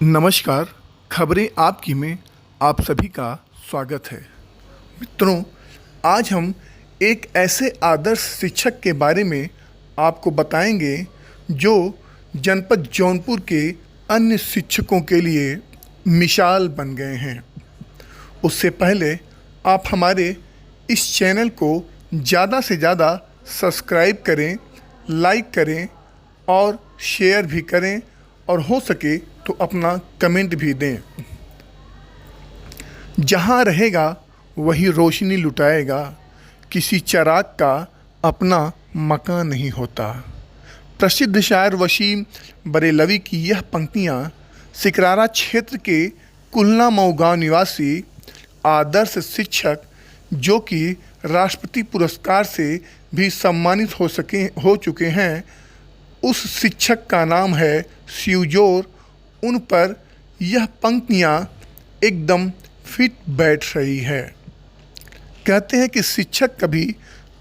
नमस्कार। खबरें आपकी में आप सभी का स्वागत है। मित्रों, आज हम एक ऐसे आदर्श शिक्षक के बारे में आपको बताएंगे जो जनपद जौनपुर के अन्य शिक्षकों के लिए मिसाल बन गए हैं। उससे पहले आप हमारे इस चैनल को ज़्यादा से ज़्यादा सब्सक्राइब करें, लाइक करें और शेयर भी करें और हो सके तो अपना कमेंट भी दें। जहाँ रहेगा वही रोशनी लुटाएगा, किसी चिराग का अपना मकान नहीं होता। प्रसिद्ध शायर वसीम बरेलवी की यह पंक्तियाँ सिकरारा क्षेत्र के कुलना मऊ गाँव निवासी आदर्श शिक्षक जो कि राष्ट्रपति पुरस्कार से भी सम्मानित हो चुके हैं, उस शिक्षक का नाम है शिवजोर। उन पर यह पंक्तियाँ एकदम फिट बैठ रही है। कहते हैं कि शिक्षक कभी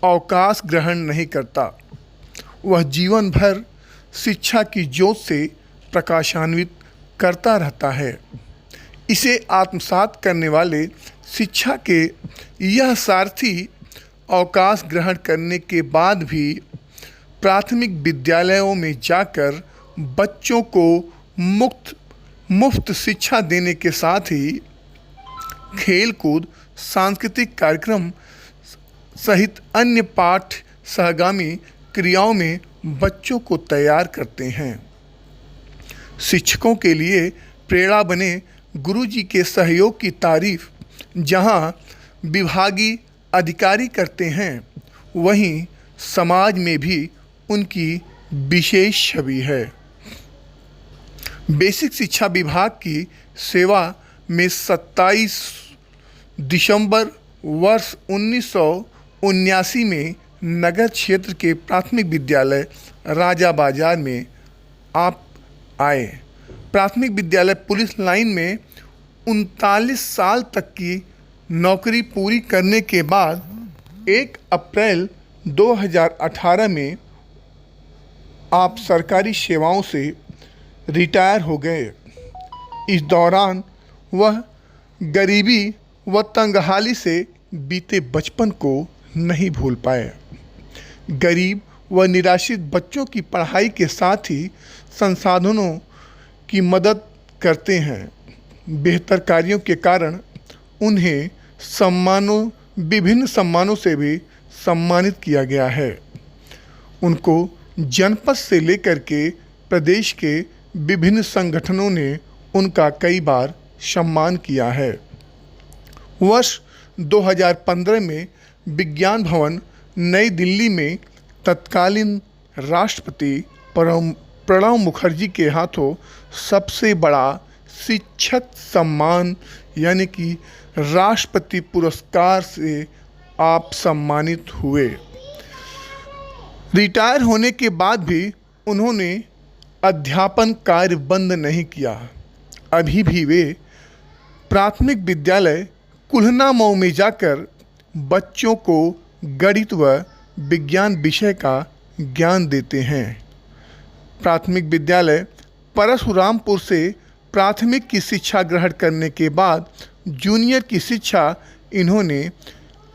अवकाश ग्रहण नहीं करता, वह जीवन भर शिक्षा की ज्योत से प्रकाशान्वित करता रहता है। इसे आत्मसात करने वाले शिक्षा के यह सारथी अवकाश ग्रहण करने के बाद भी प्राथमिक विद्यालयों में जाकर बच्चों को मुफ्त शिक्षा देने के साथ ही खेल कूद, सांस्कृतिक कार्यक्रम सहित अन्य पाठ सहगामी क्रियाओं में बच्चों को तैयार करते हैं। शिक्षकों के लिए प्रेरणा बने गुरुजी के सहयोग की तारीफ जहां विभागीय अधिकारी करते हैं, वहीं समाज में भी उनकी विशेष छवि है। बेसिक शिक्षा विभाग की सेवा में 27 दिसंबर वर्ष 1979 में नगर क्षेत्र के प्राथमिक विद्यालय राजा बाजार में आप आए। प्राथमिक विद्यालय पुलिस लाइन में 39 साल तक की नौकरी पूरी करने के बाद 1 अप्रैल 2018 में आप सरकारी सेवाओं से रिटायर हो गए। इस दौरान वह गरीबी व तंगहाली से बीते बचपन को नहीं भूल पाए। गरीब व निराश्रित बच्चों की पढ़ाई के साथ ही संसाधनों की मदद करते हैं। बेहतर कार्यों के कारण उन्हें विभिन्न सम्मानों से भी सम्मानित किया गया है। उनको जनपद से लेकर के प्रदेश के विभिन्न संगठनों ने उनका कई बार सम्मान किया है। वर्ष 2015 में विज्ञान भवन नई दिल्ली में तत्कालीन राष्ट्रपति प्रणब मुखर्जी के हाथों सबसे बड़ा शिक्षक सम्मान यानी कि राष्ट्रपति पुरस्कार से आप सम्मानित हुए। रिटायर होने के बाद भी उन्होंने अध्यापन कार्य बंद नहीं किया। अभी भी वे प्राथमिक विद्यालय कुल्हना मऊ में जाकर बच्चों को गणित व विज्ञान विषय का ज्ञान देते हैं। प्राथमिक विद्यालय परशुरामपुर से प्राथमिक की शिक्षा ग्रहण करने के बाद जूनियर की शिक्षा इन्होंने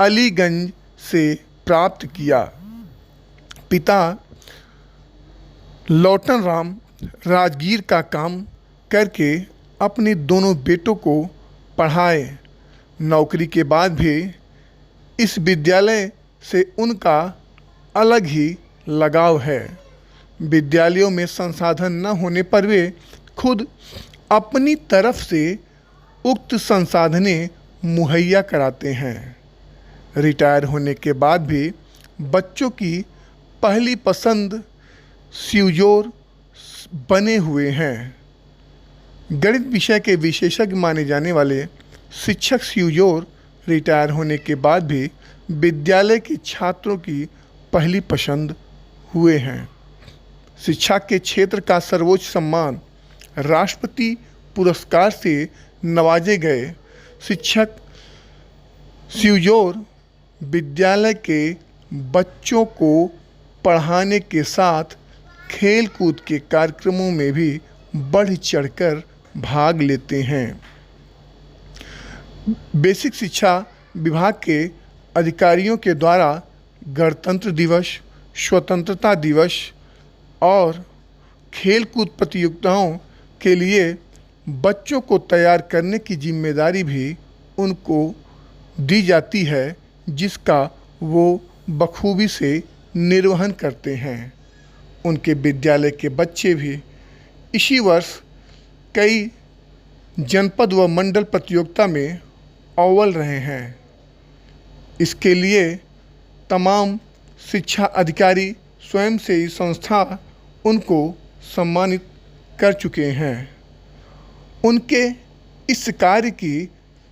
अलीगंज से प्राप्त किया। पिता लौटन राम राजगीर का काम करके अपने दोनों बेटों को पढ़ाए। नौकरी के बाद भी इस विद्यालय से उनका अलग ही लगाव है। विद्यालयों में संसाधन न होने पर वे खुद अपनी तरफ से उक्त संसाधनें मुहैया कराते हैं। रिटायर होने के बाद भी बच्चों की पहली पसंद शिवजोर बने हुए हैं। गणित विषय के विशेषज्ञ माने जाने वाले शिक्षक शिवजोर रिटायर होने के बाद भी विद्यालय के छात्रों की पहली पसंद हुए हैं। शिक्षा के क्षेत्र का सर्वोच्च सम्मान राष्ट्रपति पुरस्कार से नवाजे गए शिक्षक शिवजोर विद्यालय के बच्चों को पढ़ाने के साथ खेल कूद के कार्यक्रमों में भी बढ़ चढ़कर भाग लेते हैं। बेसिक शिक्षा विभाग के अधिकारियों के द्वारा गणतंत्र दिवस, स्वतंत्रता दिवस और खेलकूद प्रतियोगिताओं के लिए बच्चों को तैयार करने की जिम्मेदारी भी उनको दी जाती है, जिसका वो बखूबी से निर्वहन करते हैं। उनके विद्यालय के बच्चे भी इसी वर्ष कई जनपद व मंडल प्रतियोगिता में अव्वल रहे हैं। इसके लिए तमाम शिक्षा अधिकारी स्वयंसेवी संस्था उनको सम्मानित कर चुके हैं। उनके इस कार्य की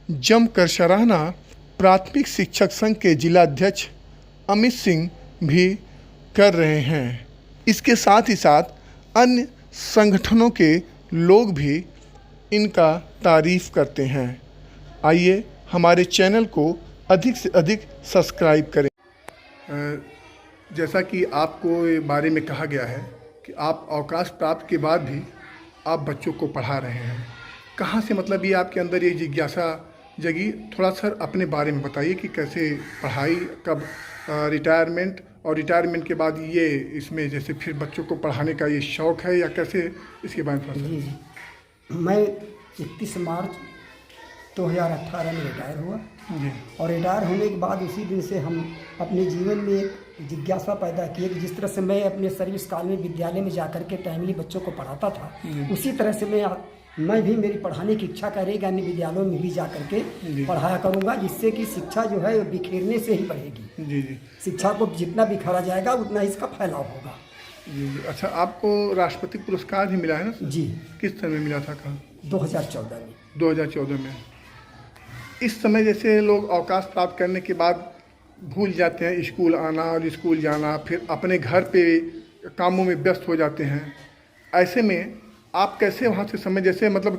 जमकर सराहना प्राथमिक शिक्षक संघ के जिलाध्यक्ष अमित सिंह भी कर रहे हैं। इसके साथ ही साथ अन्य संगठनों के लोग भी इनका तारीफ करते हैं। आइए हमारे चैनल को अधिक से अधिक सब्सक्राइब करें। जैसा कि आपको ये बारे में कहा गया है कि आप अवकाश प्राप्त के बाद भी आप बच्चों को पढ़ा रहे हैं, कहाँ से मतलब ये आपके अंदर ये जिज्ञासा जगी? थोड़ा सर अपने बारे में बताइए कि कैसे पढ़ाई, कब रिटायरमेंट और रिटायरमेंट के बाद ये इसमें जैसे फिर बच्चों को पढ़ाने का ये शौक़ है, या कैसे इसके बारे में? जी, मैं 31 मार्च 2018 में रिटायर हुआ जी। और रिटायर होने के बाद उसी दिन से हम अपने जीवन में एक जिज्ञासा पैदा की कि जिस तरह से मैं अपने सर्विस काल में विद्यालय में जाकर के टाइमली बच्चों को पढ़ाता था, उसी तरह से मैं भी मेरी पढ़ाने की इच्छा करेगी, अन्य विद्यालयों में भी जा करके पढ़ाया करूँगा, जिससे कि शिक्षा जो है बिखेरने से ही बढ़ेगी। जी जी। शिक्षा को जितना बिखरा जाएगा उतना इसका फैलाव होगा। जी। अच्छा, आपको राष्ट्रपति पुरस्कार भी मिला है ना? जी। किस समय मिला था? कहाँ? 2014 में। 2014 में। इस समय जैसे लोग अवकाश प्राप्त करने के बाद भूल जाते हैं स्कूल आना और स्कूल जाना, फिर अपने घर पे कामों में व्यस्त हो जाते हैं। ऐसे में आप कैसे वहाँ से समय जैसे मतलब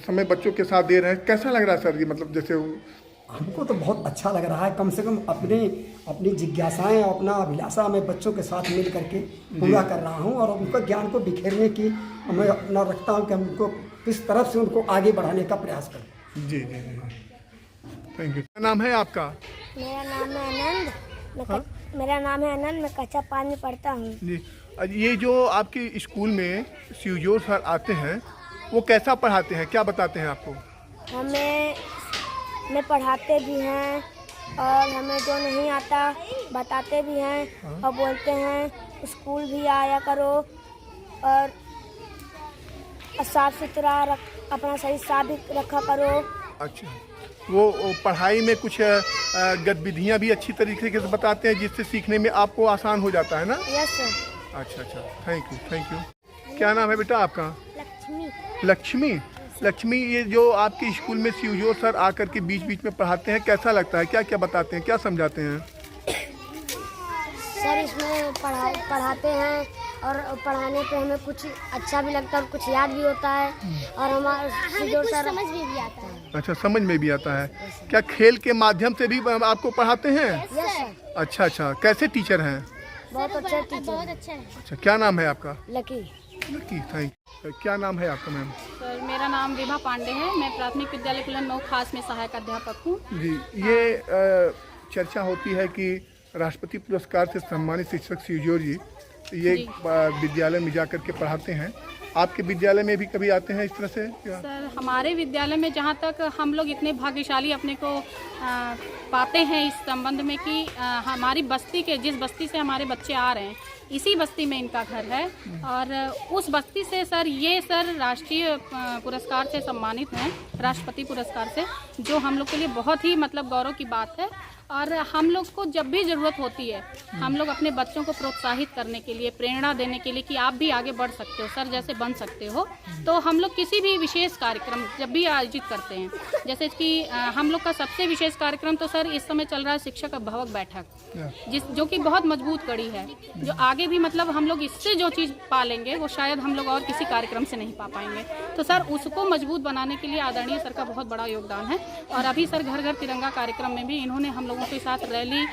समय बच्चों के साथ दे रहे हैं, कैसा लग रहा है सर? ये मतलब जैसे हमको तो बहुत अच्छा लग रहा है। कम से कम अपनी जिज्ञासाएं और अपना अभिलाषा मैं बच्चों के साथ मिल करके पूरा कर रहा हूं, और उनका ज्ञान को बिखेरने की मैं अपना रखता हूं कि हम उनको किस तरफ से उनको आगे बढ़ाने का प्रयास करें। जी जी जी, थैंक यू। क्या नाम है आपका? मेरा नाम है आनंद। मेरा नाम है आनंद, मैं कक्षा 5 में पढ़ता हूँ। जी। ये जो आपके स्कूल में शिवजोर सर आते हैं, वो कैसा पढ़ाते हैं, क्या बताते हैं आपको? हमें पढ़ाते भी हैं और हमें जो नहीं आता बताते भी हैं और बोलते हैं स्कूल भी आया करो और साफ सुथरा अपना सही साफ रखा करो। अच्छा, वो पढ़ाई में कुछ गतिविधियाँ भी अच्छी तरीके से बताते हैं जिससे सीखने में आपको आसान हो जाता है ना? Yes sir. अच्छा अच्छा, थैंक यू थैंक यू। क्या नाम है बेटा आपका? लक्ष्मी। लक्ष्मी। लक्ष्मी, ये जो आपके स्कूल में शिवजोर सर आकर के बीच बीच में पढ़ाते हैं, कैसा लगता है? क्या क्या बताते हैं, क्या समझाते हैं? सर इसमें पढ़ाते हैं और पढ़ाने पे हमें कुछ अच्छा भी लगता है और कुछ याद भी होता है, और हमारे शिवजोर सर समझ में भी आता है। अच्छा, समझ में भी आता है। क्या खेल के माध्यम से भी आपको पढ़ाते हैं? Yes sir. अच्छा अच्छा, कैसे टीचर हैं? बहुत अच्छे टीचर। बहुत अच्छा है। अच्छा, क्या नाम है आपका? लकी। Lucky, thank you. क्या नाम है आपका मैम? सर मेरा नाम विभा पांडे है। मैं प्राथमिक विद्यालय कुलन 9 खास में सहायक अध्यापक हूँ। जी। ये चर्चा होती है कि राष्ट्रपति पुरस्कार से सम्मानित शिक्षक शिवजोर जी ये विद्यालय में जाकर के पढ़ाते हैं। आपके विद्यालय में भी कभी आते हैं इस तरह से? सर हमारे विद्यालय में जहाँ तक हम लोग इतने भाग्यशाली अपने को पाते हैं इस संबंध में कि हमारी बस्ती के जिस बस्ती से हमारे बच्चे आ रहे हैं इसी बस्ती में इनका घर है, और उस बस्ती से सर ये सर राष्ट्रीय पुरस्कार से सम्मानित हैं, राष्ट्रपति पुरस्कार से, जो हम लोग के लिए बहुत ही मतलब गौरव की बात है। और हम लोग को जब भी ज़रूरत होती है हम लोग अपने बच्चों को प्रोत्साहित करने के लिए, प्रेरणा देने के लिए कि आप भी आगे बढ़ सकते हो, सर जैसे बन सकते हो, तो हम लोग किसी भी विशेष कार्यक्रम जब भी आयोजित करते हैं, जैसे कि हम लोग का सबसे विशेष कार्यक्रम तो सर इस समय चल रहा है शिक्षक अभिभावक बैठक, जो कि बहुत मजबूत कड़ी है, जो आगे भी मतलब हम लोग इससे जो चीज़ पा लेंगे वो शायद हम लोग और किसी कार्यक्रम से नहीं पा पाएंगे। तो सर उसको मजबूत बनाने के लिए आदरणीय सर का बहुत बड़ा योगदान है। और अभी सर घर घर तिरंगा कार्यक्रम में भी इन्होंने हम लोगों के साथ रैली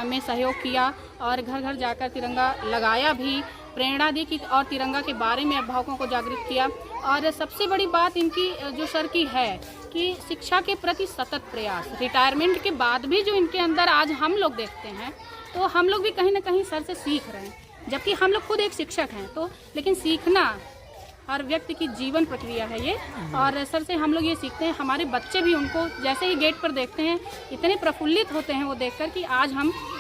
में सहयोग किया और घर घर जाकर तिरंगा लगाया भी, प्रेरणा दी कि और तिरंगा के बारे में अभिभावकों को जागरूक किया। और सबसे बड़ी बात इनकी जो सर की है कि शिक्षा के प्रति सतत प्रयास, रिटायरमेंट के बाद भी जो इनके अंदर आज हम लोग देखते हैं, तो हम लोग भी कहीं ना कहीं सर से सीख रहे हैं, जबकि हम लोग खुद एक शिक्षक हैं। तो लेकिन सीखना हर व्यक्ति की जीवन प्रक्रिया है ये, और सर से हम लोग ये सीखते हैं। हमारे बच्चे भी उनको जैसे ही गेट पर देखते हैं इतने प्रफुल्लित होते हैं वो देखकर कि आज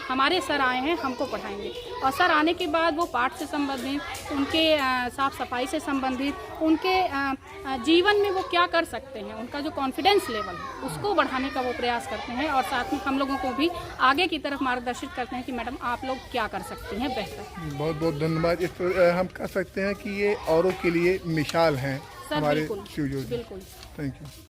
हमारे सर आए हैं, हमको पढ़ाएंगे। और सर आने के बाद वो पाठ से संबंधित, उनके साफ सफाई से संबंधित, उनके जीवन में वो क्या कर सकते हैं, उनका जो कॉन्फिडेंस लेवल है उसको बढ़ाने का वो प्रयास करते हैं, और साथ में हम लोगों को भी आगे की तरफ मार्गदर्शित करते हैं कि मैडम आप लोग क्या कर सकती हैं बेहतर। बहुत बहुत धन्यवाद। इस पर हम कह सकते हैं कि ये औरों के लिए मिसाल हैं सर हमारे बिल्कुल शिवजोत। बिल्कुल। Thank you.